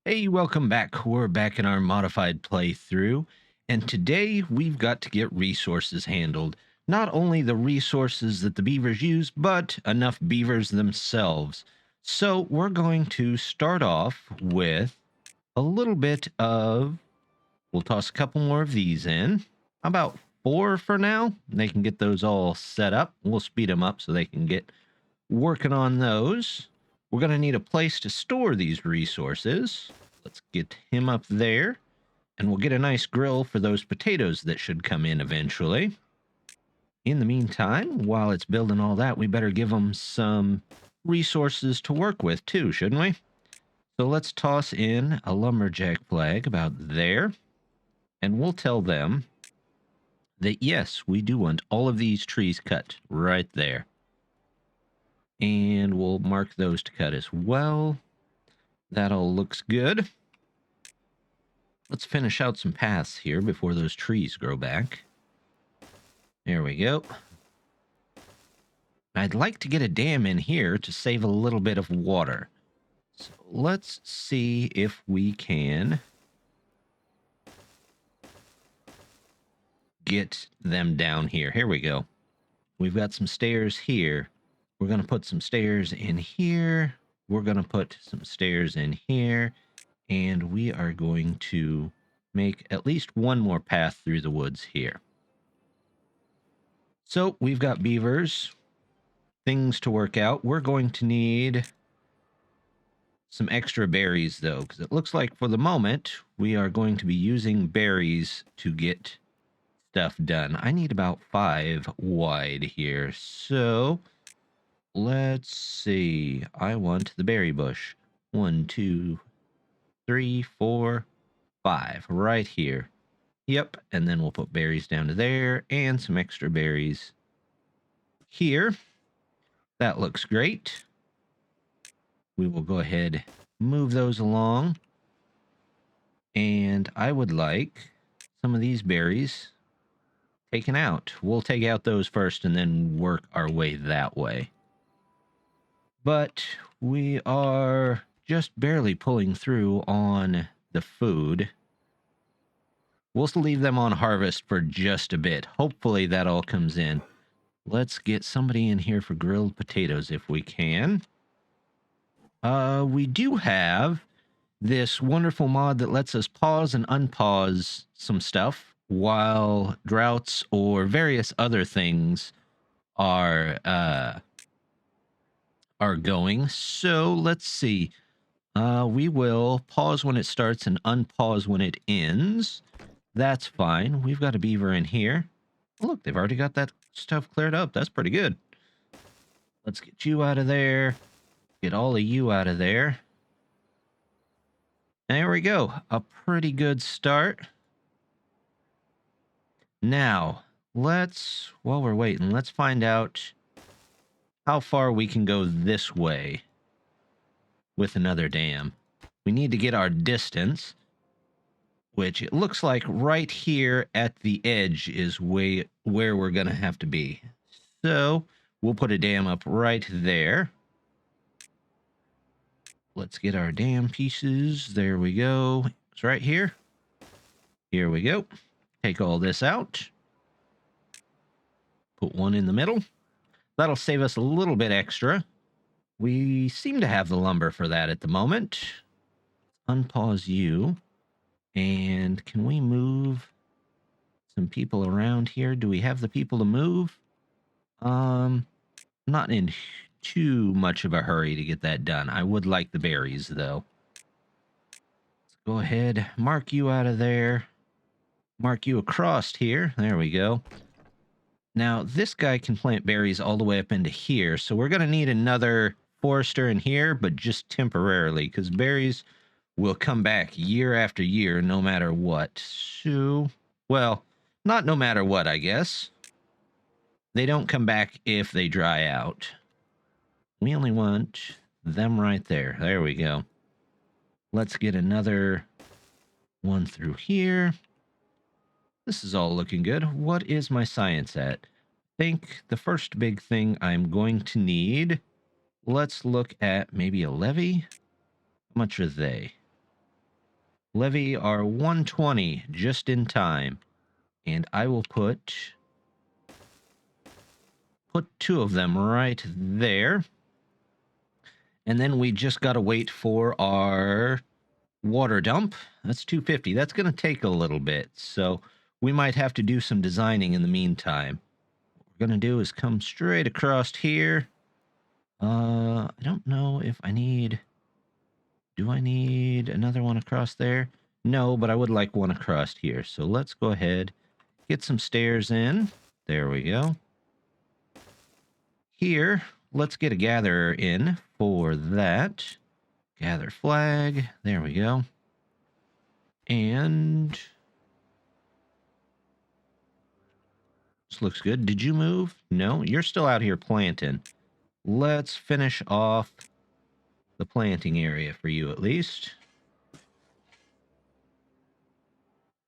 Hey, welcome back. We're back in our modified playthrough, and today we've got to get resources handled. Not only the resources that the beavers use, but enough beavers themselves. So we're going to start off with a little bit of, we'll toss a couple more of these in, about 4 for now. They can get those all set up. We'll speed them up so they can get working on those. We're going to need a place to store these resources. Let's get him up there, and we'll get a nice grill for those potatoes that should come in eventually. In the meantime, while it's building all that, we better give them some resources to work with too, shouldn't we? So let's toss in a lumberjack flag about there, and we'll tell them that yes, we do want all of these trees cut right there. And we'll mark those to cut as well. That all looks good. Let's finish out some paths here before those trees grow back. There we go. I'd like to get a dam in here to save a little bit of water. So let's see if we can get them down here. Here we go. We've got some stairs here. We're going to put some stairs in here. We're going to put some stairs in here. And we are going to make at least one more path through the woods here. So we've got beavers, things to work out. We're going to need some extra berries, though, because it looks like for the moment we are going to be using berries to get stuff done. I need about 5 wide here. So let's see. I want the berry bush. 1, 2, 3, 4, 5 right here. Yep, and then we'll put berries down to there and some extra berries here. That looks great. We will go ahead, move those along. And I would like some of these berries taken out. We'll take out those first and then work our way that way. But we are just barely pulling through on the food. We'll still leave them on harvest for just a bit. Hopefully that all comes in. Let's get somebody in here for grilled potatoes if we can. We do have this wonderful mod that lets us pause and unpause some stuff while droughts or various other things are going. So let's see. We will pause when it starts and unpause when it ends. That's fine. We've got a beaver in here. Oh, look, they've already got that stuff cleared up. That's pretty good. Let's get you out of there. Get all of you out of there. There we go. A pretty good start. Now, while we're waiting, let's find out how far we can go this way with another dam. We need to get our distance, which it looks like right here at the edge is where we're going to have to be. So we'll put a dam up right there. Let's get our dam pieces. There we go. It's right here. Here we go. Take all this out. Put one in the middle. That'll save us a little bit extra. We seem to have the lumber for that at the moment. Unpause you. And can we move some people around here? Do we have the people to move? Not in too much of a hurry to get that done. I would like the berries, though. Let's go ahead, mark you out of there. Mark you across here. There we go. Now, this guy can plant berries all the way up into here, so we're going to need another forester in here, but just temporarily, because berries will come back year after year, no matter what. So, well, not no matter what, I guess. They don't come back if they dry out. We only want them right there. There we go. Let's get another one through here. This is all looking good. What is my science at? I think the first big thing I'm going to need, let's look at maybe a levee. How much are they? Levy our 120 just in time. And I will put 2 of them right there. And then we just got to wait for our water dump. That's 250. That's going to take a little bit. So we might have to do some designing in the meantime. What we're going to do is come straight across here. I don't know if I need... Do I need another one across there? No, but I would like one across here. So let's go ahead, get some stairs in. There we go. Here, let's get a gatherer in for that. Gather flag. There we go. And this looks good. Did you move? No, you're still out here planting. Let's finish off the planting area for you at least.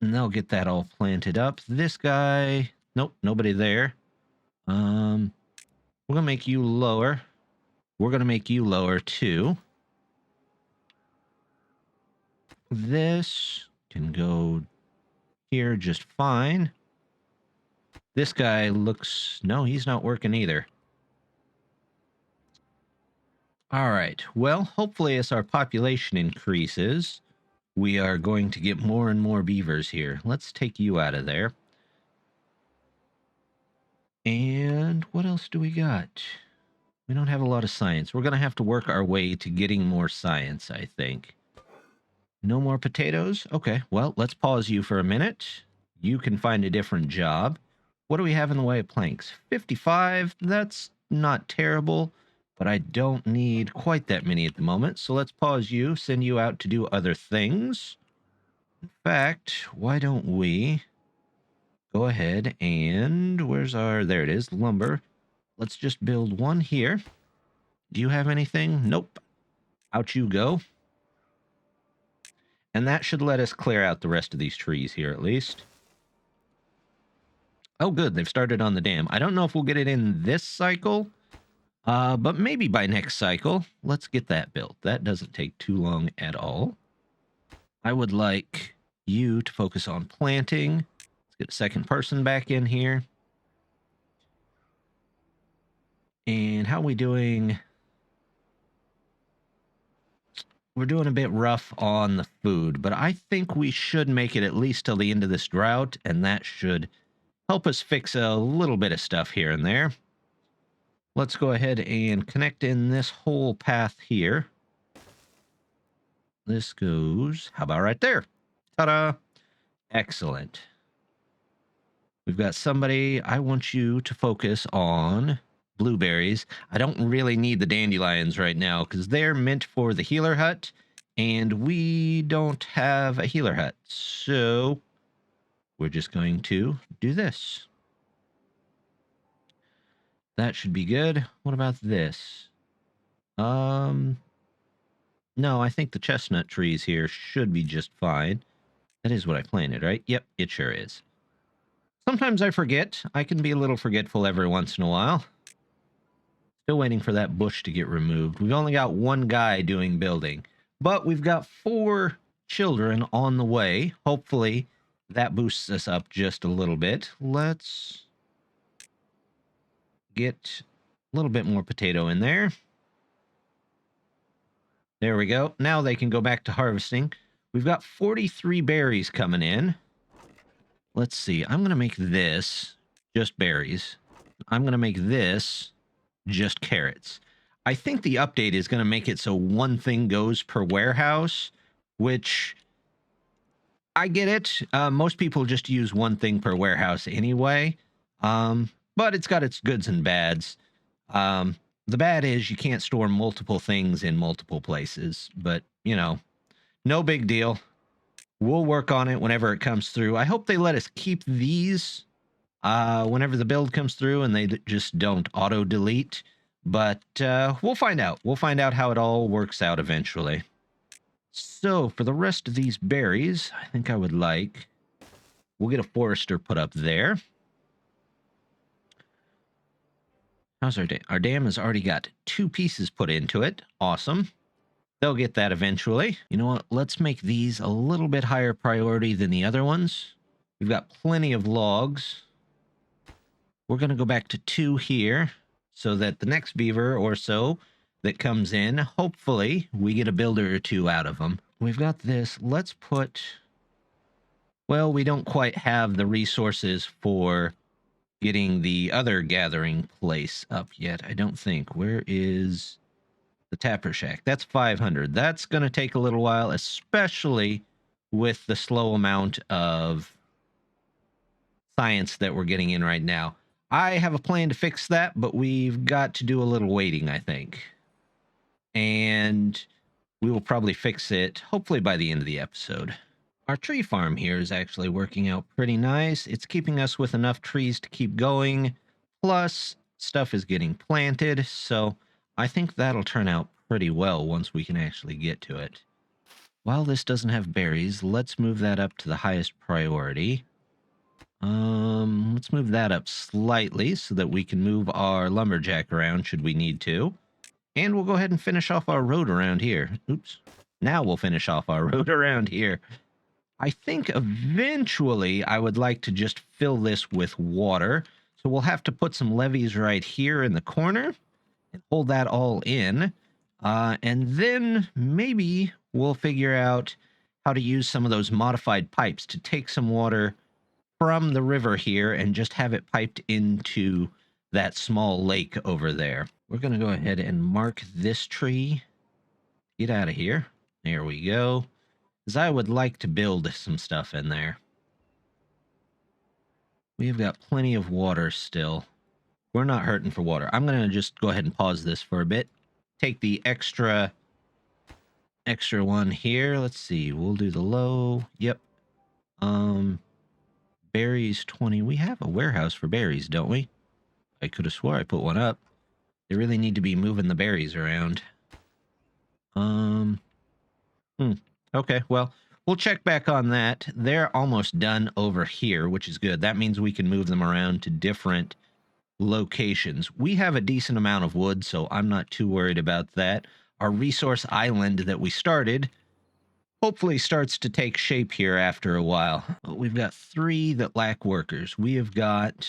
And they'll get that all planted up. This guy, nope, nobody there. We're gonna make you lower. We're gonna make you lower too. This can go here just fine. This guy looks... No, he's not working either. All right. Well, hopefully as our population increases, we are going to get more and more beavers here. Let's take you out of there. And what else do we got? We don't have a lot of science. We're going to have to work our way to getting more science, I think. No more potatoes? Okay, well, let's pause you for a minute. You can find a different job. What do we have in the way of planks? 55. That's not terrible, but I don't need quite that many at the moment. So let's pause you, send you out to do other things. In fact, why don't we go ahead and... Where's our... There it is, lumber. Let's just build one here. Do you have anything? Nope. Out you go. And that should let us clear out the rest of these trees here, at least. Oh, good. They've started on the dam. I don't know if we'll get it in this cycle, but maybe by next cycle. Let's get that built. That doesn't take too long at all. I would like you to focus on planting. Let's get a second person back in here. And how are we doing? We're doing a bit rough on the food, but I think we should make it at least till the end of this drought, and that should help us fix a little bit of stuff here and there. Let's go ahead and connect in this whole path here. This goes, how about right there? Ta-da! Excellent. We've got somebody. I want you to focus on blueberries. I don't really need the dandelions right now because they're meant for the healer hut, and we don't have a healer hut. So we're just going to do this. That should be good. What about this? No, I think the chestnut trees here should be just fine. That is what I planted, right? Yep, it sure is. Sometimes I forget. I can be a little forgetful every once in a while. Still waiting for that bush to get removed. We've only got one guy doing building, but we've got 4 children on the way. Hopefully that boosts us up just a little bit. Let's get a little bit more potato in there. There we go. Now they can go back to harvesting. We've got 43 berries coming in. Let's see. I'm going to make this just berries. I'm going to make this just carrots. I think the update is going to make it so one thing goes per warehouse, which I get it. Most people just use one thing per warehouse anyway, but it's got its goods and bads. The bad is you can't store multiple things in multiple places, but, you know, no big deal. We'll work on it whenever it comes through. I hope they let us keep these whenever the build comes through and they just don't auto-delete. But we'll find out. We'll find out how it all works out eventually. So for the rest of these berries, I think I would like... We'll get a forester put up there. How's our dam? Our dam has already got 2 pieces put into it. Awesome. They'll get that eventually. You know what? Let's make these a little bit higher priority than the other ones. We've got plenty of logs. We're going to go back to 2 here so that the next beaver or so that comes in, hopefully we get a builder or 2 out of them. We've got this. Let's put... Well, we don't quite have the resources for getting the other gathering place up yet, I don't think. Where is the Tapper Shack? That's 500. That's going to take a little while, especially with the slow amount of science that we're getting in right now. I have a plan to fix that, but we've got to do a little waiting, I think. And we will probably fix it, hopefully by the end of the episode. Our tree farm here is actually working out pretty nice. It's keeping us with enough trees to keep going. Plus, stuff is getting planted, so I think that'll turn out pretty well once we can actually get to it. While this doesn't have berries, let's move that up to the highest priority. Let's move that up slightly so that we can move our lumberjack around should we need to. And we'll go ahead and finish off our road around here. Oops. Now we'll finish off our road around here. I think eventually I would like to just fill this with water. So we'll have to put some levees right here in the corner and hold that all in. And then maybe we'll figure out how to use some of those modified pipes to take some water from the river here and just have it piped into that small lake over there. We're going to go ahead and mark this tree. Get out of here. There we go. Because I would like to build some stuff in there. We've got plenty of water still. We're not hurting for water. I'm going to just go ahead and pause this for a bit. Take the extra one here. Let's see. We'll do the low. Yep. Berries 20. We have a warehouse for berries, don't we? I could have swore I put one up. They really need to be moving the berries around. Okay, well, we'll check back on that. They're almost done over here, which is good. That means we can move them around to different locations. We have a decent amount of wood, so I'm not too worried about that. Our resource island that we started hopefully starts to take shape here after a while. We've got 3 that lack workers. We have got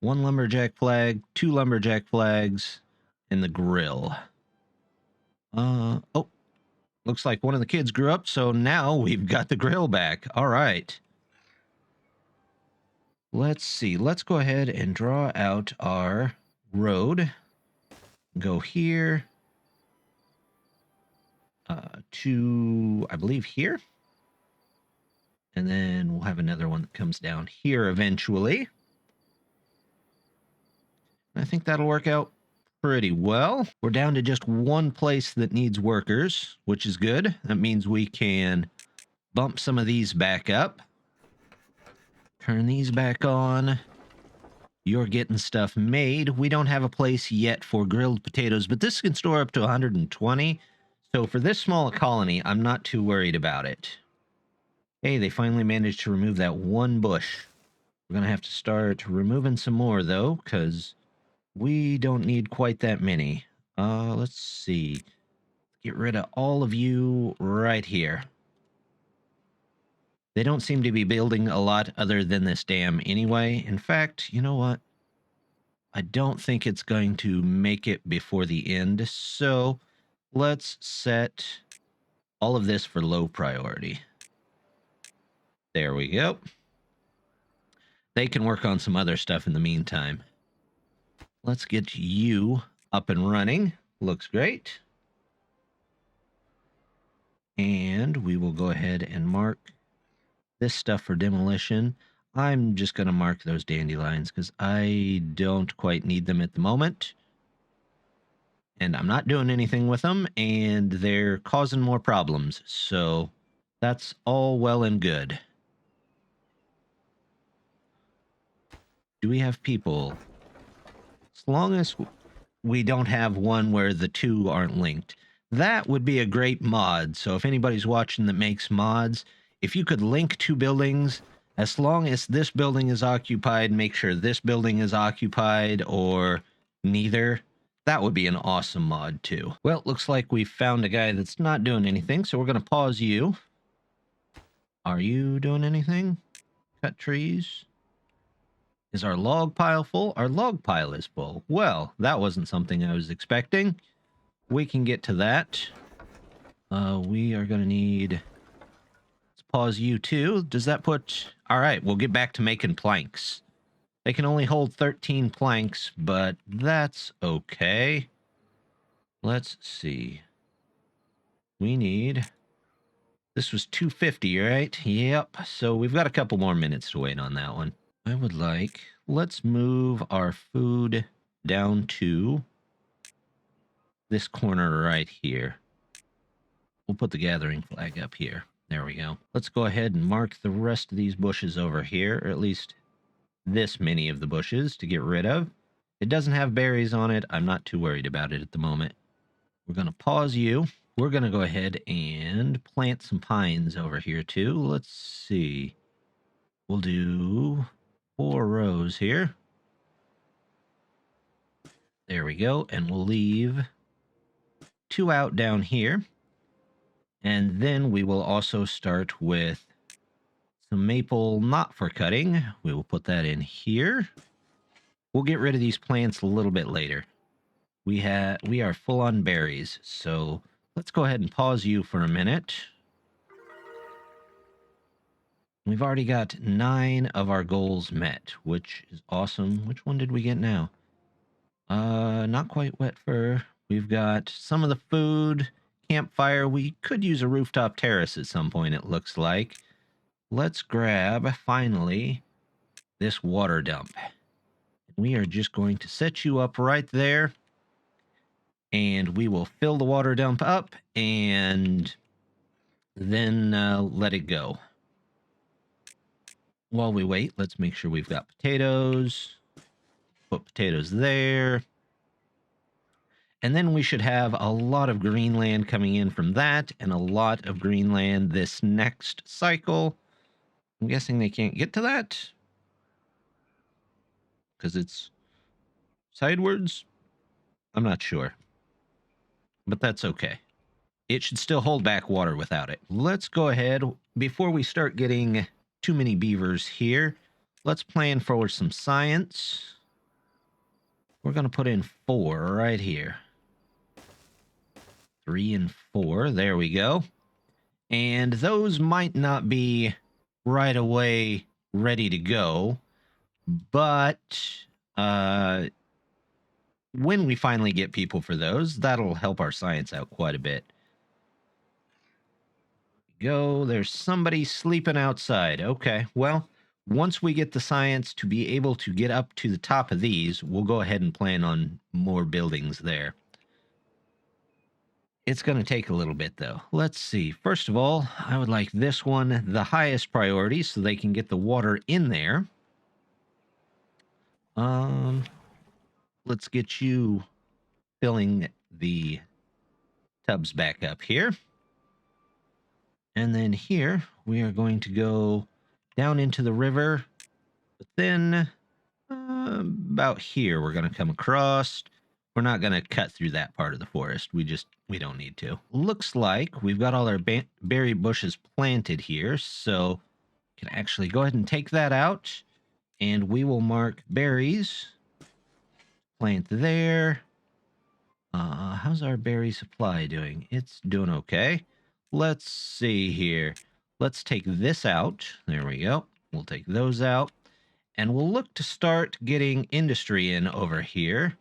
1 lumberjack flag, 2 lumberjack flags, and the grill. Oh, looks like one of the kids grew up, so now we've got the grill back. All right. Let's see. Let's go ahead and draw out our road. Go here. To, I believe, here. And then we'll have another one that comes down here eventually. I think that'll work out pretty well. We're down to just 1 place that needs workers, which is good. That means we can bump some of these back up. Turn these back on. You're getting stuff made. We don't have a place yet for grilled potatoes, but this can store up to 120. So for this small colony, I'm not too worried about it. Hey, they finally managed to remove that 1 bush. We're going to have to start removing some more, though, because we don't need quite that many. Let's see. Get rid of all of you right here. They don't seem to be building a lot other than this dam anyway. In fact, you know what? I don't think it's going to make it before the end. So let's set all of this for low priority. There we go. They can work on some other stuff in the meantime. Let's get you up and running. Looks great. And we will go ahead and mark this stuff for demolition. I'm just going to mark those dandelions because I don't quite need them at the moment. And I'm not doing anything with them, and they're causing more problems. So that's all well and good. Do we have people? As long as we don't have one where the 2 aren't linked. That would be a great mod. So if anybody's watching that makes mods, if you could link 2 buildings, as long as this building is occupied, make sure this building is occupied or neither, That would be an awesome mod too. Well, it looks like we found a guy that's not doing anything, so we're going to pause you. Are you doing anything? Cut trees? Is our log pile full? Our log pile is full. Well, that wasn't something I was expecting. We can get to that. We are going to need... Let's pause you too. Does that put... All right, we'll get back to making planks. They can only hold 13 planks, but that's okay. Let's see. We need... This was 250, right? Yep. So we've got a couple more minutes to wait on that one. I would like... Let's move our food down to this corner right here. We'll put the gathering flag up here. There we go. Let's go ahead and mark the rest of these bushes over here, or at least this many of the bushes to get rid of. It doesn't have berries on it. I'm not too worried about it at the moment. We're going to pause you. We're going to go ahead and plant some pines over here too. Let's see. We'll do 4 rows here. There we go. And we'll leave 2 out down here. And then we will also start with some maple not for cutting. We will put that in here. We'll get rid of these plants a little bit later. We are full on berries, so let's go ahead and pause you for a minute. We've already got 9 of our goals met, which is awesome. Which one did we get now? Not quite wet fur. We've got some of the food, campfire. We could use a rooftop terrace at some point, it looks like. Let's grab, finally, this water dump. We are just going to set you up right there. And we will fill the water dump up and then let it go. While we wait, let's make sure we've got potatoes. Put potatoes there. And then we should have a lot of greenland coming in from that and a lot of greenland this next cycle. I'm guessing they can't get to that because it's sidewards. I'm not sure. But that's okay. It should still hold back water without it. Let's go ahead, before we start getting too many beavers here, let's plan for some science. We're going to put in 4 right here. 3 and 4, there we go. And those might not be right away ready to go, but when we finally get people for those, that'll help our science out quite a bit. Go, there's somebody sleeping outside. Okay, well, once we get the science to be able to get up to the top of these, we'll go ahead and plan on more buildings there. It's going to take a little bit, though. Let's see. First of all, I would like this one the highest priority so they can get the water in there. Let's get you filling the tubs back up here. And then here, we are going to go down into the river. But then, about here, we're going to come across. We're not going to cut through that part of the forest. We don't need to. Looks like we've got all our berry bushes planted here. So, we can actually go ahead and take that out. And we will mark berries. Plant there. How's our berry supply doing? It's doing okay. Let's see here. Let's take this out. There we go. We'll take those out. And we'll look to start getting industry in over here.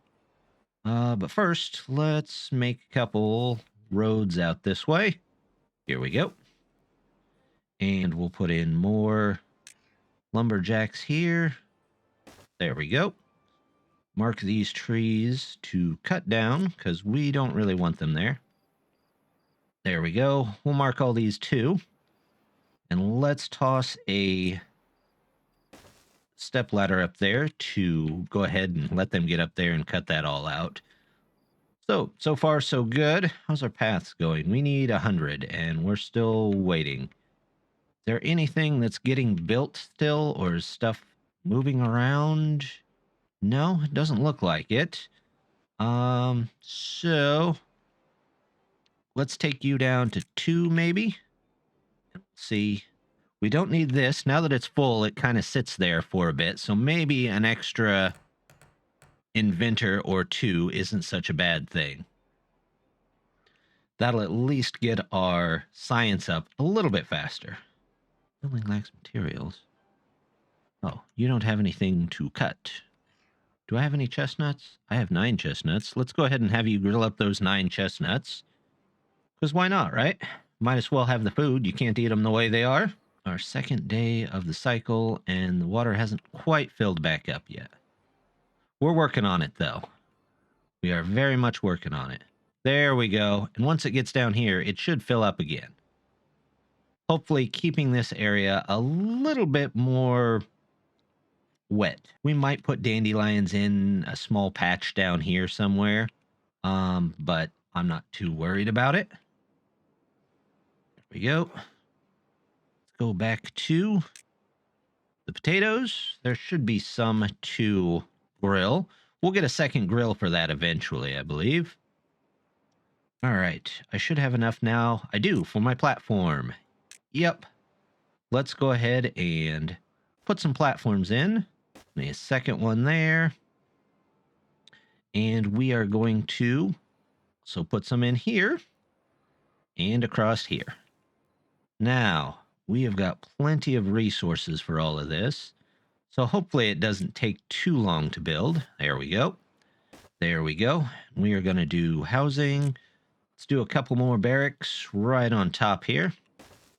But first, let's make a couple roads out this way. Here we go. And we'll put in more lumberjacks here. There we go. Mark these trees to cut down because we don't really want them there. There we go. We'll mark all these too. And let's toss a step ladder up there to go ahead and let them get up there and cut that all out. So far so good. How's our paths going? We need 100 and we're still waiting. Is there anything that's getting built still or is stuff moving around? No, it doesn't look like it. So let's take you down to 2, maybe. See, we don't need this. Now that it's full, it kind of sits there for a bit. So maybe an extra inventor or 2 isn't such a bad thing. That'll at least get our science up a little bit faster. Building lacks materials. Oh, you don't have anything to cut. Do I have any chestnuts? I have 9 chestnuts. Let's go ahead and have you grill up those 9 chestnuts. Because why not, right? Might as well have the food. You can't eat them the way they are. Our second day of the cycle, and the water hasn't quite filled back up yet. We're working on it, though. We are very much working on it. There we go. And once it gets down here, it should fill up again. Hopefully keeping this area a little bit more wet. We might put dandelions in a small patch down here somewhere, but I'm not too worried about it. There we go. Let's go back to the potatoes. There should be some to grill. We'll get a second grill for that eventually, I believe. All right, I should have enough now. I do, for my platform. Yep. Let's go ahead and put some platforms in. A second one there. And we are going to put some in here and across here. Now, we have got plenty of resources for all of this. So hopefully it doesn't take too long to build. There we go. There we go. We are going to do housing. Let's do a couple more barracks right on top here.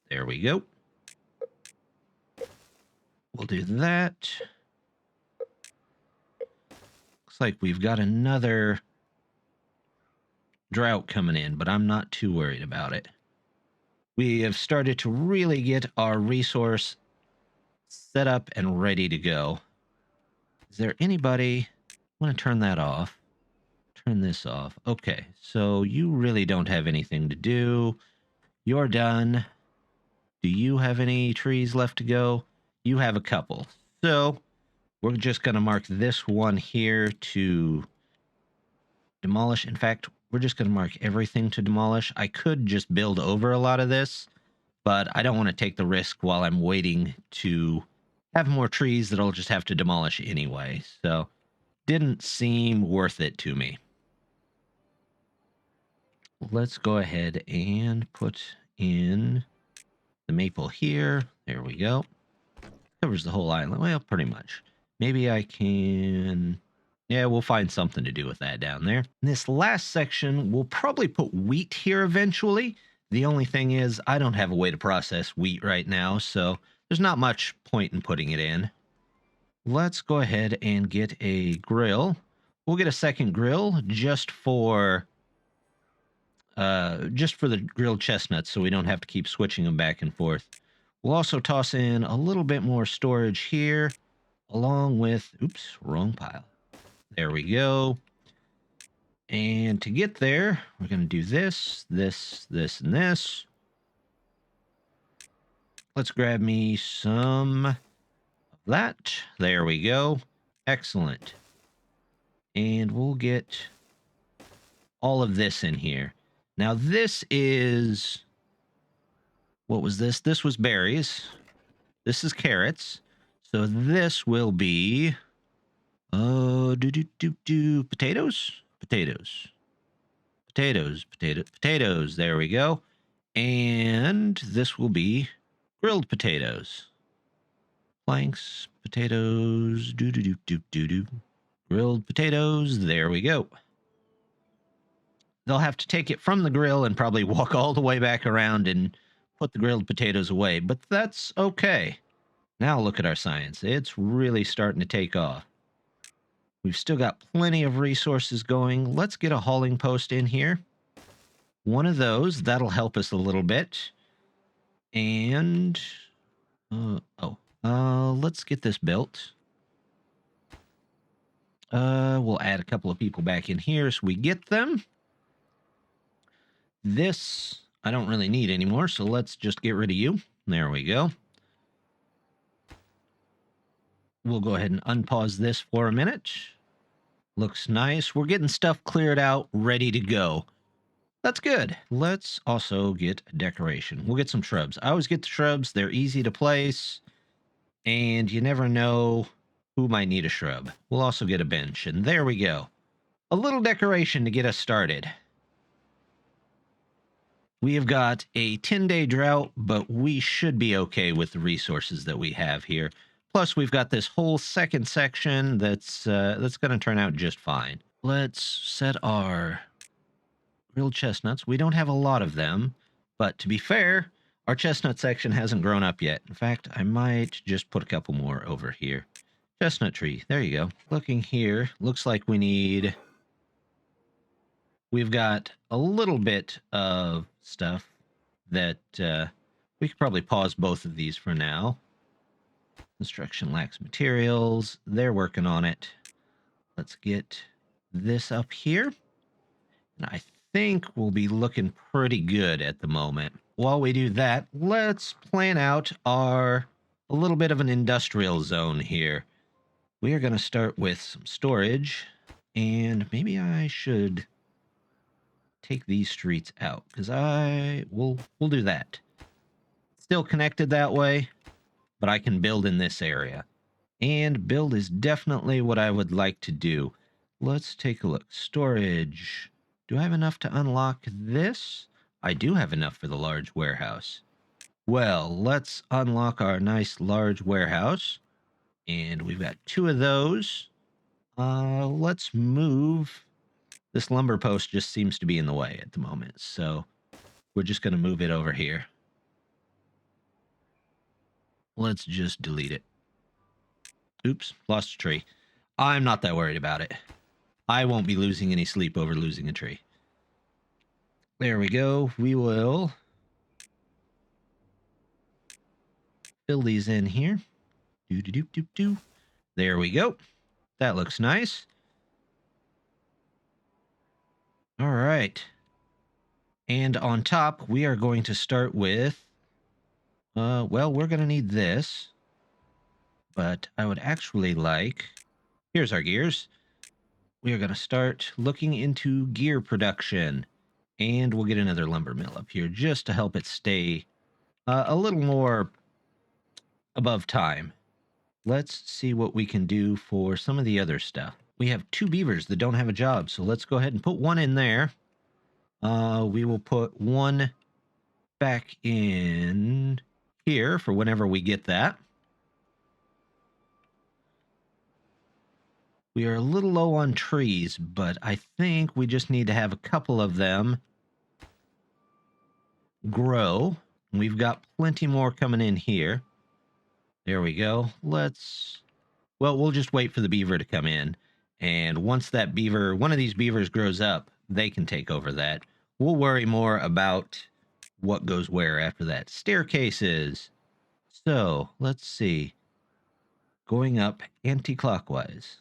There we go. We'll do that. Looks like we've got another drought coming in, but I'm not too worried about it. We have started to really get our resource set up and ready to go. Is there anybody? I want to turn that off. Turn this off. Okay, so you really don't have anything to do. You're done. Do you have any trees left to go? You have a couple. So we're just going to mark this one here to demolish. In fact, we're just going to mark everything to demolish. I could just build over a lot of this, but I don't want to take the risk while I'm waiting to have more trees that I'll just have to demolish anyway. So didn't seem worth it to me. Let's go ahead and put in the maple here. There we go. Covers the whole island. Well, pretty much. Maybe I can... Yeah, we'll find something to do with that down there. In this last section, we'll probably put wheat here eventually. The only thing is, I don't have a way to process wheat right now, so there's not much point in putting it in. Let's go ahead and get a grill. We'll get a second grill just for the grilled chestnuts, so we don't have to keep switching them back and forth. We'll also toss in a little bit more storage here, along with... Oops, wrong pile. There we go. And to get there, we're going to do this, this, this, and this. Let's grab me some of that. There we go. Excellent. And we'll get all of this in here. Now this is... What was this? This was berries. This is carrots. So this will be... potatoes? Potatoes. Potatoes. There we go. And this will be grilled potatoes. Planks, potatoes, grilled potatoes. There we go. They'll have to take it from the grill and probably walk all the way back around and put the grilled potatoes away, but that's okay. Now look at our science. It's really starting to take off. We've still got plenty of resources going. Let's get a hauling post in here. One of those, that'll help us a little bit. And, let's get this built. We'll add a couple of people back in here so we get them. This, I don't really need anymore, so let's just get rid of you. There we go. We'll go ahead and unpause this for a minute. Looks nice. We're getting stuff cleared out, ready to go. That's good. Let's also get a decoration. We'll get some shrubs. I always get the shrubs. They're easy to place, and you never know who might need a shrub. We'll also get a bench, and there we go. A little decoration to get us started. We have got a 10-day drought, but we should be okay with the resources that we have here. Plus, we've got this whole second section that's going to turn out just fine. Let's set our grilled chestnuts. We don't have a lot of them, but to be fair, our chestnut section hasn't grown up yet. In fact, I might just put a couple more over here. Chestnut tree. There you go. Looking here, looks like we've got a little bit of stuff that we could probably pause both of these for now. Construction lacks materials. They're working on it. Let's get this up here. And I think we'll be looking pretty good at the moment. While we do that, let's plan out a little bit of an industrial zone here. We are going to start with some storage, and maybe I should take these streets out, because we'll do that. Still connected that way, but I can build in this area. And build is definitely what I would like to do. Let's take a look. Storage. Do I have enough to unlock this? I do have enough for the large warehouse. Well, let's unlock our nice large warehouse. And we've got 2 of those. Let's move. This lumber post just seems to be in the way at the moment, so we're just going to move it over here. Let's just delete it. Oops, lost a tree. I'm not that worried about it. I won't be losing any sleep over losing a tree. There we go. We will fill these in here. Do. There we go. That looks nice. All right. And on top, we are going to start with, well, we're going to need this. But I would actually like, here's our gears. We are going to start looking into gear production. And we'll get another lumber mill up here just to help it stay a little more above time. Let's see what we can do for some of the other stuff. We have 2 beavers that don't have a job, so let's go ahead and put 1 in there. We will put 1 back in here for whenever we get that. We are a little low on trees, but I think we just need to have a couple of them grow. We've got plenty more coming in here. There we go. Well, we'll just wait for the beaver to come in. And once that beaver, one of these beavers grows up, they can take over that. We'll worry more about what goes where after that. Staircases. So, let's see. Going up anti-clockwise.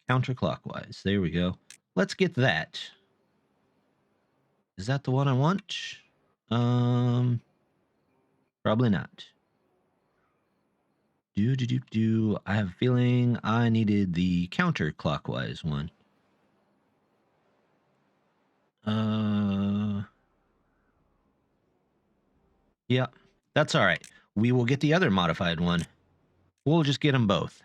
Counterclockwise. There we go. Let's get that. Is that the one I want? Probably not. I have a feeling I needed the counterclockwise one. Yeah, that's all right. We will get the other modified one. We'll just get them both.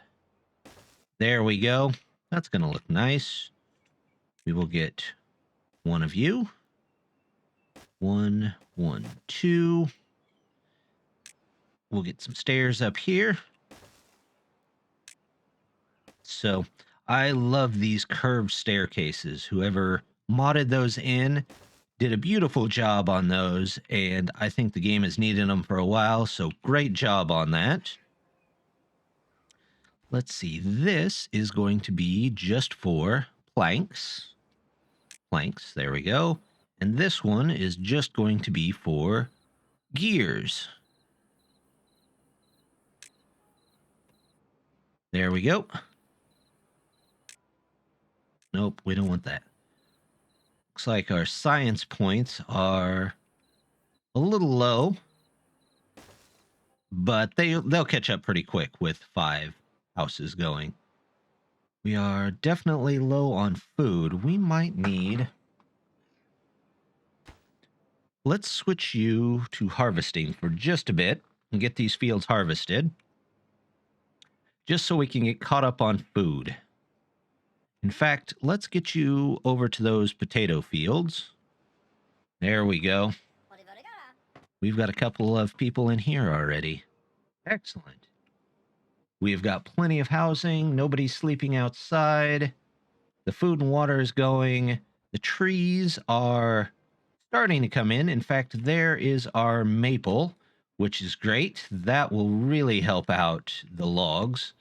There we go. That's going to look nice. We will get 1 of you. 1, 1, 2. We'll get some stairs up here. So I love these curved staircases. Whoever modded those in did a beautiful job on those, and I think the game has needed them for a while, so great job on that. Let's see, this is going to be just for planks. Planks, there we go. And this one is just going to be for gears. There we go. Nope, we don't want that. Looks like our science points are a little low, but they'll catch up pretty quick with 5 houses going. We are definitely low on food. We might need... Let's switch you to harvesting for just a bit and get these fields harvested, just so we can get caught up on food. In fact, let's get you over to those potato fields. There we go. We've got a couple of people in here already. Excellent. We've got plenty of housing. Nobody's sleeping outside. The food and water is going. The trees are starting to come in. In fact, there is our maple, which is great. That will really help out the logs.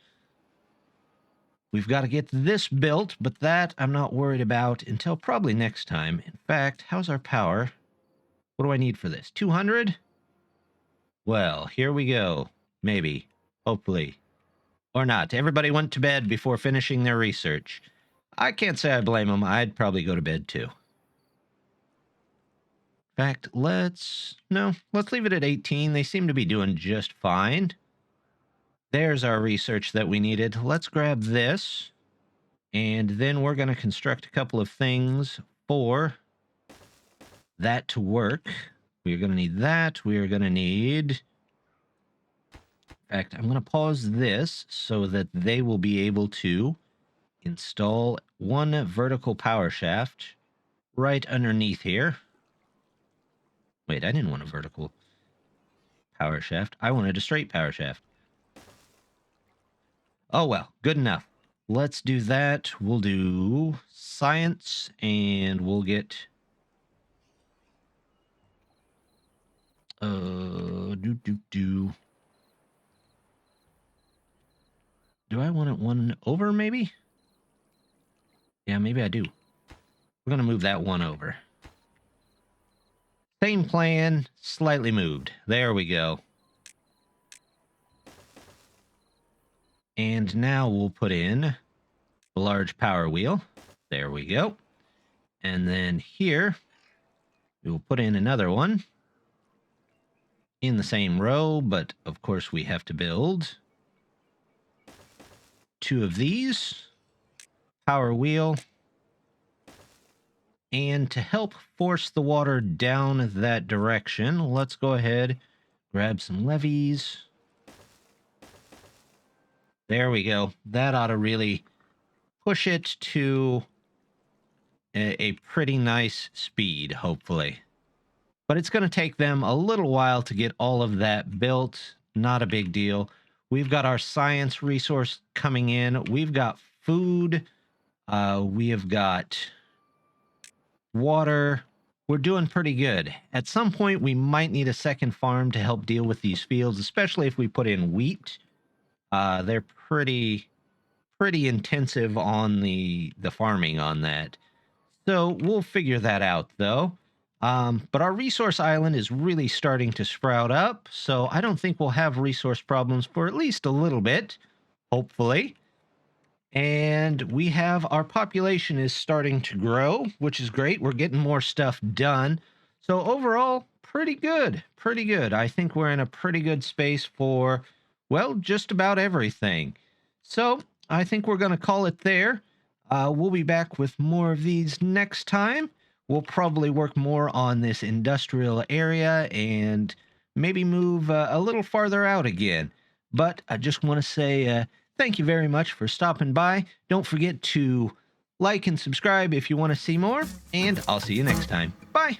We've got to get this built, but that I'm not worried about until probably next time. In fact, how's our power? What do I need for this? 200? Well, here we go. Maybe. Hopefully. Or not. Everybody went to bed before finishing their research. I can't say I blame them. I'd probably go to bed too. In fact, let's leave it at 18. They seem to be doing just fine. There's our research that we needed. Let's grab this. And then we're going to construct a couple of things for that to work. We're going to need that. We're going to need... In fact, I'm going to pause this so that they will be able to install one vertical power shaft right underneath here. Wait, I didn't want a vertical power shaft. I wanted a straight power shaft. Oh, well, good enough. Let's do that. We'll do science, and we'll get... Do I want it one over, maybe? Yeah, maybe I do. We're going to move that one over. Same plan, slightly moved. There we go. And now we'll put in a large power wheel. There we go. And then here, we will put in another one in the same row, but of course we have to build 2 of these. Power wheel. And to help force the water down that direction, let's go ahead, grab some levees. There we go. That ought to really push it to a pretty nice speed, hopefully. But it's going to take them a little while to get all of that built. Not a big deal. We've got our science resource coming in. We've got food. We have got water. We're doing pretty good. At some point, we might need a second farm to help deal with these fields, especially if we put in wheat. They're pretty intensive on the farming on that. So we'll figure that out, though. But our resource island is really starting to sprout up, so I don't think we'll have resource problems for at least a little bit, hopefully. And we have our population is starting to grow, which is great. We're getting more stuff done. So overall, pretty good. Pretty good. I think we're in a pretty good space for, well, just about everything. So I think we're going to call it there. We'll be back with more of these next time. We'll probably work more on this industrial area and maybe move a little farther out again. But I just want to say thank you very much for stopping by. Don't forget to like and subscribe if you want to see more, and I'll see you next time. Bye!